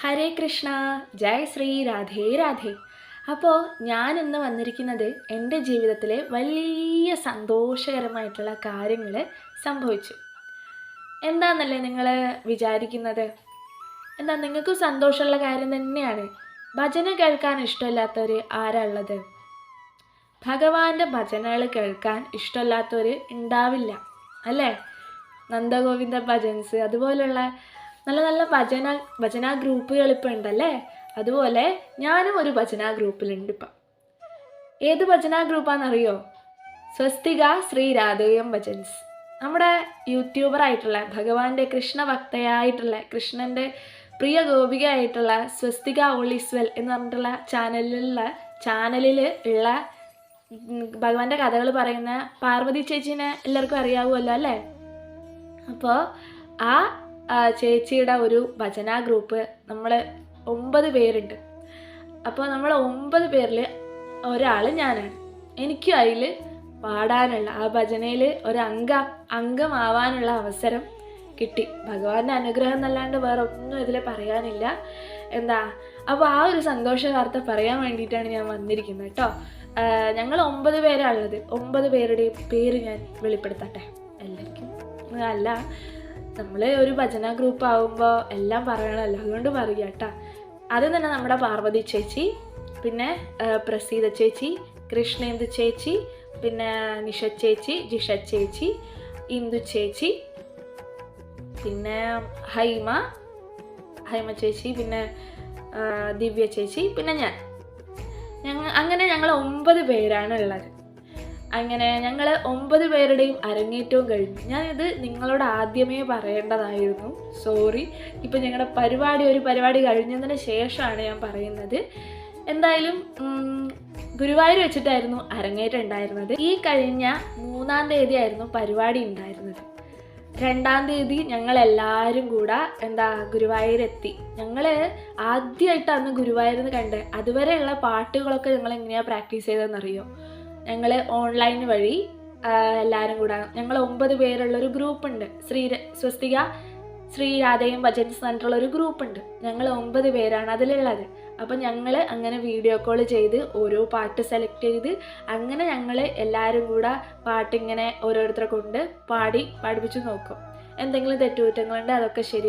ഹരേ കൃഷ്ണ, ജയ് ശ്രീ രാധേ രാധേ. അപ്പോൾ ഞാൻ ഇന്ന് വന്നിരിക്കുന്നത് എൻ്റെ ജീവിതത്തിലെ വലിയ സന്തോഷകരമായിട്ടുള്ള കാര്യങ്ങൾ സംഭവിച്ചു. എന്താണെന്നല്ലേ നിങ്ങൾ വിചാരിക്കുന്നത്? എന്താ, നിങ്ങൾക്കും സന്തോഷമുള്ള കാര്യം തന്നെയാണ്. ഭജന കേൾക്കാൻ ഇഷ്ടമില്ലാത്തവർ ആരാ ഉള്ളത്? ഭഗവാന്റെ ഭജനകൾ കേൾക്കാൻ ഇഷ്ടമില്ലാത്തവർ ഉണ്ടാവില്ല അല്ലേ? നന്ദഗോവിന്ദ ഭജൻസ്, അതുപോലെയുള്ള നല്ല നല്ല ഭജന ഗ്രൂപ്പുകൾ ഇപ്പം ഉണ്ടല്ലേ. അതുപോലെ ഞാനും ഒരു ഭജന ഗ്രൂപ്പിലുണ്ട് ഇപ്പം. ഏത് ഭജന ഗ്രൂപ്പാണെന്നറിയോ? സ്വസ്തിക ശ്രീ രാധേയം ഭജൻസ്. നമ്മുടെ യൂട്യൂബറായിട്ടുള്ള ഭഗവാന്റെ കൃഷ്ണഭക്തയായിട്ടുള്ള കൃഷ്ണൻ്റെ പ്രിയ ഗോപികയായിട്ടുള്ള സ്വസ്തിക ഓളിസ്വൽ എന്ന് പറഞ്ഞിട്ടുള്ള ചാനലിൽ ഉള്ള ഭഗവാന്റെ കഥകൾ പറയുന്ന പാർവതി ചേച്ചീനെ എല്ലാവർക്കും അറിയാവുമല്ലോ അല്ലേ? അപ്പോൾ ആ ചേച്ചിയുടെ ഒരു ഭജന ഗ്രൂപ്പ് നമ്മൾ 9 പേരുണ്ട്. അപ്പോൾ നമ്മൾ 9 പേരിൽ ഒരാൾ ഞാനാണ്. എനിക്കും അതിൽ പാടാനുള്ള, ആ ഭജനയിൽ അംഗമാവാനുള്ള അവസരം കിട്ടി. ഭഗവാന്റെ അനുഗ്രഹം എന്നല്ലാണ്ട് വേറെ ഒന്നും ഇതിൽ പറയാനില്ല. അപ്പോൾ ആ ഒരു സന്തോഷ വാർത്ത പറയാൻ വേണ്ടിയിട്ടാണ് ഞാൻ വന്നിരിക്കുന്നത് കേട്ടോ. ഞങ്ങൾ 9 പേരാണ് ഉള്ളത്. 9 പേരുടെയും പേര് ഞാൻ വെളിപ്പെടുത്തട്ടെ. എല്ലാവർക്കും അല്ല, നമ്മൾ ഒരു ഭജന ഗ്രൂപ്പ് ആകുമ്പോൾ എല്ലാം പറയണമല്ലോ, അതുകൊണ്ട് പറയുക കേട്ടോ. ആദ്യം തന്നെ നമ്മുടെ പാർവതി ചേച്ചി, പിന്നെ പ്രസീത ചേച്ചി, കൃഷ്ണേന്ദു ചേച്ചി, പിന്നെ നിഷ ചേച്ചി, ജിഷ ചേച്ചി, ഇന്ദു ചേച്ചി, പിന്നെ ഹൈമ ചേച്ചി, പിന്നെ ദിവ്യ ചേച്ചി, പിന്നെ അങ്ങനെ ഞങ്ങൾ 9 പേരാണ് ഉള്ളത്. അങ്ങനെ ഞങ്ങൾ 9 പേരുടെയും അരങ്ങേറ്റവും കഴിഞ്ഞു. ഞാനിത് നിങ്ങളോട് ആദ്യമേ പറയേണ്ടതായിരുന്നു, സോറി. ഇപ്പം ഞങ്ങളുടെ പരിപാടി കഴിഞ്ഞതിന് ശേഷമാണ് ഞാൻ പറയുന്നത്. എന്തായാലും ഗുരുവായൂർ വെച്ചിട്ടായിരുന്നു അരങ്ങേറ്റം ഉണ്ടായിരുന്നത്. ഈ കഴിഞ്ഞ 3-ാം തീയതി ആയിരുന്നു പരിപാടി ഉണ്ടായിരുന്നത്. 2-ാം തീയതി ഞങ്ങളെല്ലാവരും കൂടെ ഗുരുവായൂരെത്തി. ഞങ്ങൾ ആദ്യമായിട്ട് അന്ന് ഗുരുവായൂരിൽ നിന്ന് കണ്ട്. അതുവരെയുള്ള പാട്ടുകളൊക്കെ ഞങ്ങൾ എങ്ങനെയാണ് പ്രാക്ടീസ് ചെയ്തതെന്നറിയോ? ഞങ്ങൾ ഓൺലൈൻ വഴി എല്ലാവരും കൂടെ, ഞങ്ങൾ 9 പേരുള്ളൊരു ഗ്രൂപ്പുണ്ട്. സ്വസ്തിക ശ്രീ രാധേയം ഭജൻസ് പറഞ്ഞിട്ടുള്ളൊരു ഗ്രൂപ്പുണ്ട്. ഞങ്ങൾ 9 പേരാണ് അതിലുള്ളത്. അപ്പം ഞങ്ങൾ അങ്ങനെ വീഡിയോ കോൾ ചെയ്ത് ഓരോ പാട്ട് സെലക്ട് ചെയ്ത് അങ്ങനെ ഞങ്ങൾ എല്ലാവരും കൂടെ പാട്ടിങ്ങനെ ഓരോരുത്തരെ കൊണ്ട് പഠിപ്പിച്ച് നോക്കും. എന്തെങ്കിലും തെറ്റുകുറ്റങ്ങളുണ്ട് അതൊക്കെ ശരി